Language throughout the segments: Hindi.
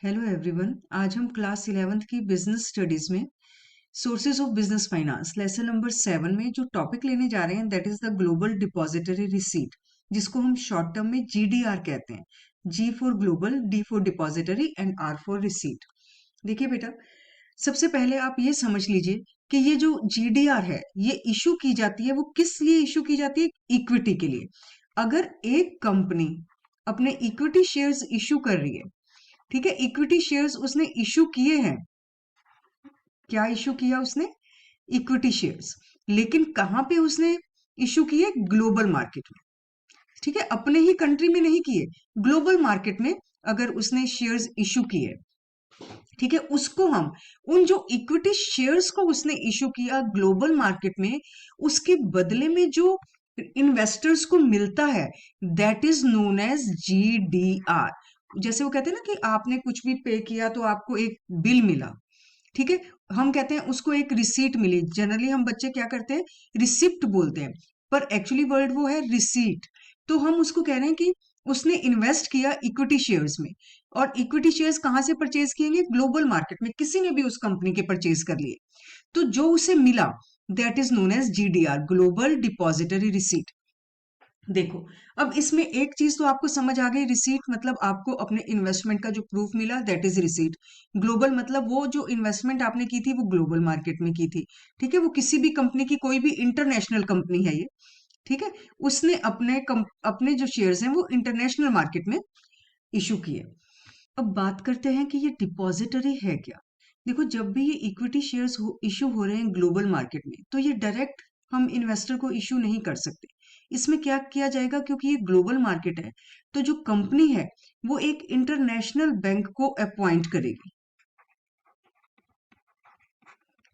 Hello everyone. आज हम क्लास 11th की बिजनेस स्टडीज में sources of business finance lesson number 7 में जो टॉपिक लेने जा रहे हैं that is the global depository receipt, जिसको हम शॉर्ट टर्म में जीडीआर कहते हैं। G for global, D for depository and R for receipt. देखिए बेटा, सबसे पहले आप ये समझ लीजिए कि ये जो जीडीआर है ये इशू की जाती है, वो किस लिए इशू की जाती है? इक्विटी के लिए। अगर एक कंपनी अपने इक्विटी शेयर्स इशू कर रही है, ठीक है, इक्विटी शेयर्स उसने इशू किए हैं। क्या इशू किया उसने? Equity shares. लेकिन कहां पे उसने इशू किए? ग्लोबल मार्केट में। ठीक है, अपने ही कंट्री में नहीं किए, ग्लोबल मार्केट में अगर उसने शेयर्स इशू किए, ठीक है, उसको हम उन जो इक्विटी शेयर्स को उसने इशू किया ग्लोबल मार्केट में, उसके बदले में जो इन्वेस्टर्स को मिलता है that is known as GDR. जैसे वो कहते हैं ना कि आपने कुछ भी पे किया तो आपको एक बिल मिला, ठीक है, हम कहते हैं उसको एक रिसीट मिली। जनरली हम बच्चे क्या करते हैं? रिसिप्ट बोलते हैं, पर एक्चुअली वर्ड वो है रिसीट। तो हम उसको कह रहे हैं कि उसने इन्वेस्ट किया इक्विटी शेयर्स में, और इक्विटी शेयर्स कहां से परचेज किएंगे? ग्लोबल मार्केट में किसी ने भी उस कंपनी के परचेज कर लिए, तो जो उसे मिला that is known as GDR, global depository receipt. देखो, अब इसमें एक चीज तो आपको समझ आ गई, रिसीट मतलब आपको अपने इन्वेस्टमेंट का जो प्रूफ मिला दैट इज रिसीट। ग्लोबल मतलब वो जो इन्वेस्टमेंट आपने की थी वो ग्लोबल मार्केट में की थी, ठीक है, वो किसी भी कंपनी की, कोई भी इंटरनेशनल कंपनी है ये, ठीक है, उसने अपने जो शेयर्स हैं वो इंटरनेशनल मार्केट में इशू किए। अब बात करते हैं कि ये डिपॉजिटरी है क्या। देखो, जब भी ये इक्विटी शेयर्स इशू हो रहे हैं ग्लोबल मार्केट में, तो ये डायरेक्ट हम इन्वेस्टर को इशू नहीं कर सकते। इसमें क्या किया जाएगा? क्योंकि ये ग्लोबल मार्केट है, तो जो कंपनी है वो एक इंटरनेशनल बैंक को अपॉइंट करेगी,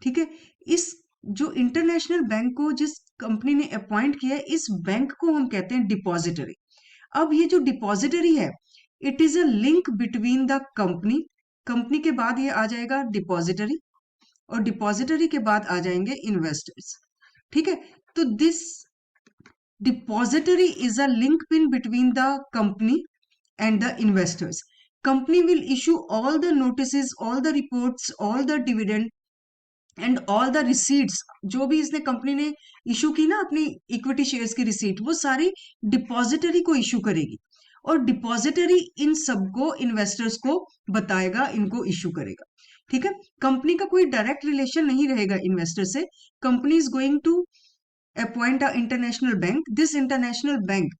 ठीक है। इस जो इंटरनेशनल बैंक को जिस कंपनी ने अपॉइंट किया है, इस बैंक को हम कहते हैं डिपॉजिटरी। अब ये जो डिपॉजिटरी है, it is a link between the company, company के बाद ये आ जाएगा डिपॉजिटरी, और डिपॉजिटरी के बाद आ जाएंगे इन्वेस्टर्स, ठीक है। तो this depository is a link pin between the company and the investors. Company will issue all the notices, all the reports, all the dividend and all the receipts. जो भी इसने कंपनी ने इशू की ना अपनी इक्विटी शेयर्स की रिसीट, वो सारी डिपॉजिटरी को इशू करेगी, और डिपॉजिटरी इन सबको इन्वेस्टर्स को बताएगा, इनको इशू करेगा, ठीक है। कंपनी का कोई डायरेक्ट रिलेशन नहीं रहेगा इन्वेस्टर से। Company is going to appoint a international bank, this international bank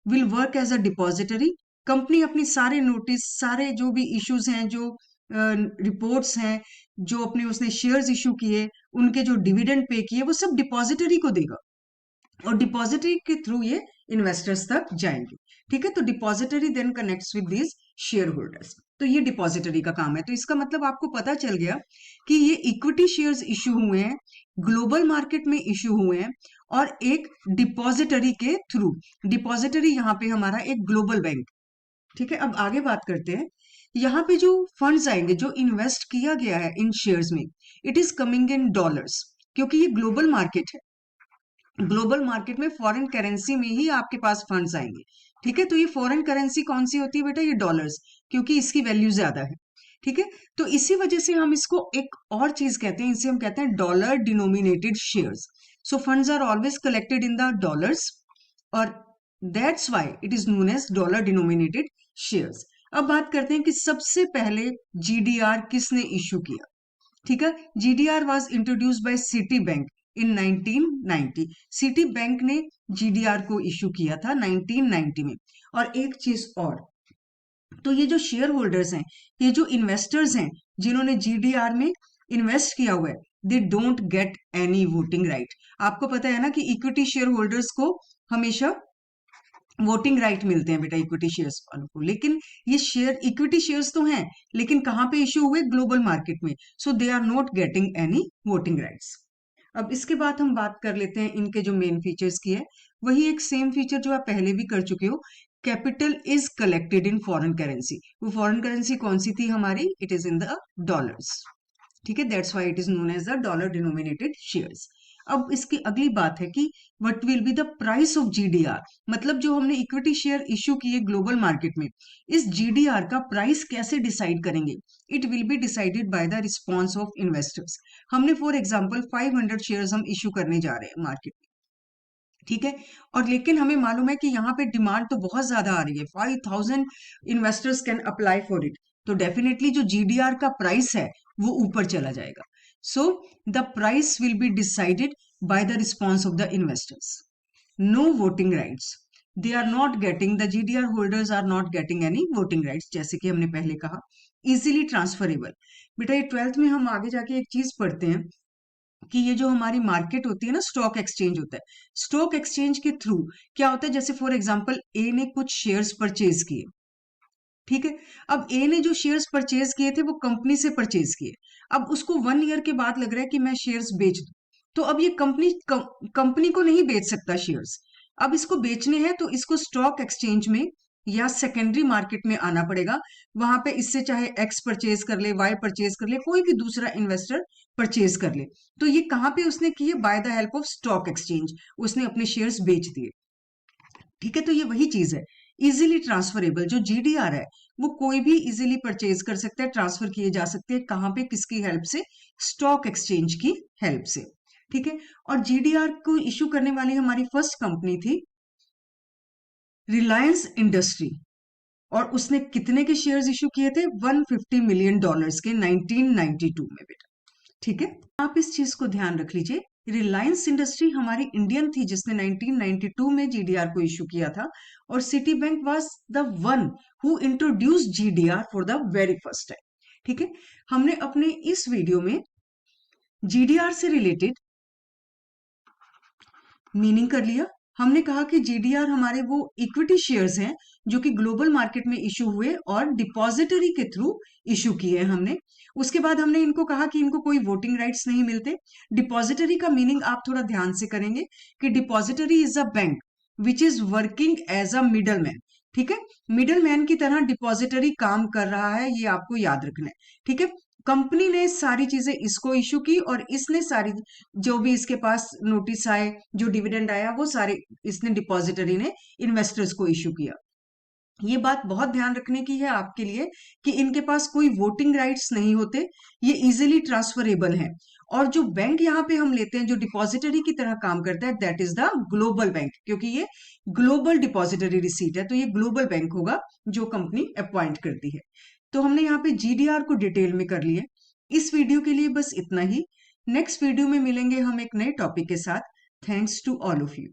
will work as a depository. Company अपनी सारे नोटिस, सारे जो भी इश्यूज हैं, जो रिपोर्ट्स हैं, जो अपने उसने शेयर्स इशू किए, उनके जो डिविडेंड पे किए, वो सब डिपॉजिटरी को देगा, और डिपॉजिटरी के थ्रू ये इन्वेस्टर्स तक जाएंगे, ठीक है। तो depository then connects with these share holders. तो ये डिपॉजिटरी का काम है। तो इसका मतलब आपको पता चल गया कि ये इक्विटी शेयर्स इशू हुए हैं, ग्लोबल मार्केट में इशू हुए हैं, और एक डिपॉजिटरी के थ्रू। डिपॉजिटरी यहाँ पे हमारा एक ग्लोबल बैंक, ठीक है। अब आगे बात करते हैं। यहाँ पे जो फंड्स आएंगे, जो इन्वेस्ट किया गया है इन शेयर्स में, it is coming in dollars, क्योंकि ये ग्लोबल मार्केट है। ग्लोबल मार्केट में फॉरेन करेंसी में ही आपके पास फंड्स आएंगे, ठीक है। तो ये फॉरेन करेंसी कौन सी होती है बेटा? ये डॉलर्स, क्योंकि इसकी वैल्यू ज्यादा है, ठीक है। तो इसी वजह से हम इसको एक और चीज कहते हैं, इसे हम कहते हैं dollar denominated shares. So funds are always collected in the dollars, और that's why it is known as dollar denominated shares. अब बात करते हैं कि सबसे पहले जीडीआर किसने इशू किया, ठीक है। GDR was introduced by city bank in 1990। City bank ने जीडीआर को इशू किया था 1990 में। और एक चीज और, तो ये जो शेयर होल्डर्स हैं, ये जो इन्वेस्टर्स हैं जिन्होंने जीडीआर में इन्वेस्ट किया हुआ है, they don't get any voting right. आपको पता है ना कि इक्विटी शेयर होल्डर्स को हमेशा वोटिंग राइट मिलते हैं बेटा, इक्विटी शेयर्स वालों को। लेकिन ये शेयर, इक्विटी शेयर्स तो हैं, लेकिन कहां पे इश्यू हुए? ग्लोबल मार्केट में। So they are not getting any voting rights. अब इसके बाद हम बात कर लेते हैं इनके जो मेन फीचर्स की है। वही एक सेम फीचर जो आप पहले भी कर चुके हो, capital is collected in foreign currency. वो फॉरेन करेंसी कौन सी थी हमारी? It is in the dollars, ठीक है। That's why it is known as the dollar denominated shares. अब इसकी अगली बात है कि what will be the price of GDR, मतलब जो हमने इक्विटी शेयर इश्यू किए ग्लोबल मार्केट में, इस जीडीआर का प्राइस कैसे डिसाइड करेंगे? It will be decided by the response of investors. हमने फॉर एग्जाम्पल 500 शेयर्स हम इश्यू करने जा रहे हैं मार्केट में, ठीक है, और लेकिन हमें मालूम है कि यहाँ पे डिमांड तो बहुत ज्यादा आ रही है, 5000 investors can apply for it, तो डेफिनेटली जो जीडीआर का प्राइस है वो ऊपर चला जाएगा। So the price will be decided by the response of the investors. No voting rights, they are not getting, the GDR holders are not getting any voting rights, जैसे कि हमने पहले कहा। इजीली ट्रांसफरेबल, बेटा ये 12th में हम आगे जाके एक चीज पढ़ते हैं कि ये जो हमारी मार्केट होती है ना, स्टॉक एक्सचेंज होता है, स्टॉक एक्सचेंज के थ्रू क्या होता है, जैसे फॉर एग्जांपल ए ने कुछ शेयर्स परचेज किए, ठीक है, अब ए ने जो शेयर्स परचेज किए थे वो कंपनी से परचेज किए, अब उसको 1 ईयर के बाद लग रहा है कि मैं शेयर्स बेच दूं, तो अब ये कंपनी को नहीं बेच सकता शेयर्स, अब इसको बेचने हैं तो इसको स्टॉक एक्सचेंज में या सेकेंडरी मार्केट में आना पड़ेगा, वहां पे इससे चाहे एक्स परचेज कर ले, वाई परचेज कर ले, कोई भी दूसरा इन्वेस्टर परचेज कर ले, तो ये कहां पे उसने किए? By the help of stock exchange, उसने अपने शेयर्स बेच दिए, ठीक है, तो ये वही चीज है, इजीली ट्रांसफरेबल। जो जीडीआर है वो कोई भी इजीली परचेज कर सकता है, ट्रांसफर किए जा सकते हैं, कहां पे? किसकी हेल्प से? स्टॉक एक्सचेंज की हेल्प से, ठीक है। और जीडीआर को इश्यू करने वाली हमारी फर्स्ट कंपनी थी रिलायंस इंडस्ट्री, और उसने कितने के शेयर्स इश्यू किए थे? $150 मिलियन के 1992 में, बेटा, ठीक है। आप इस चीज को ध्यान रख लीजिए, रिलायंस इंडस्ट्री हमारी इंडियन थी जिसने 1992 में जीडीआर को इश्यू किया था, और city bank was the one who introduce GDR for the very first time, ठीक है। हमने अपने इस वीडियो में जीडीआर से रिलेटेड मीनिंग कर लिया, हमने कहा कि जीडीआर हमारे वो इक्विटी शेयर्स हैं जो कि ग्लोबल मार्केट में इशू हुए और डिपॉजिटरी के थ्रू इशू किए हैं हमने। उसके बाद हमने इनको कहा कि इनको कोई वोटिंग राइट्स नहीं मिलते। डिपॉजिटरी का मीनिंग आप थोड़ा ध्यान से करेंगे कि depository is a bank which is working as a middle man, ठीक है, मिडल मैन की तरह डिपॉजिटरी काम कर रहा है, ये आपको याद रखना है, ठीक है। कंपनी ने सारी चीजें इसको इशू की और इसने सारी जो भी इसके पास नोटिस आए, जो डिविडेंड आया, वो सारे इसने डिपॉजिटरी ने इन्वेस्टर्स को इशू किया। ये बात बहुत ध्यान रखने की है आपके लिए कि इनके पास कोई वोटिंग राइट्स नहीं होते, ये इजीली ट्रांसफरेबल है, और जो बैंक यहाँ पे हम लेते हैं जो डिपॉजिटरी की तरह काम करता है, that is the global bank, क्योंकि ये ग्लोबल डिपॉजिटरी रिसीट है, तो ये ग्लोबल बैंक होगा जो कंपनी अपॉइंट करती है। तो हमने यहाँ पे जीडीआर को डिटेल में कर लिया। इस वीडियो के लिए बस इतना ही। नेक्स्ट वीडियो में मिलेंगे हम एक नए टॉपिक के साथ। Thanks to all of you.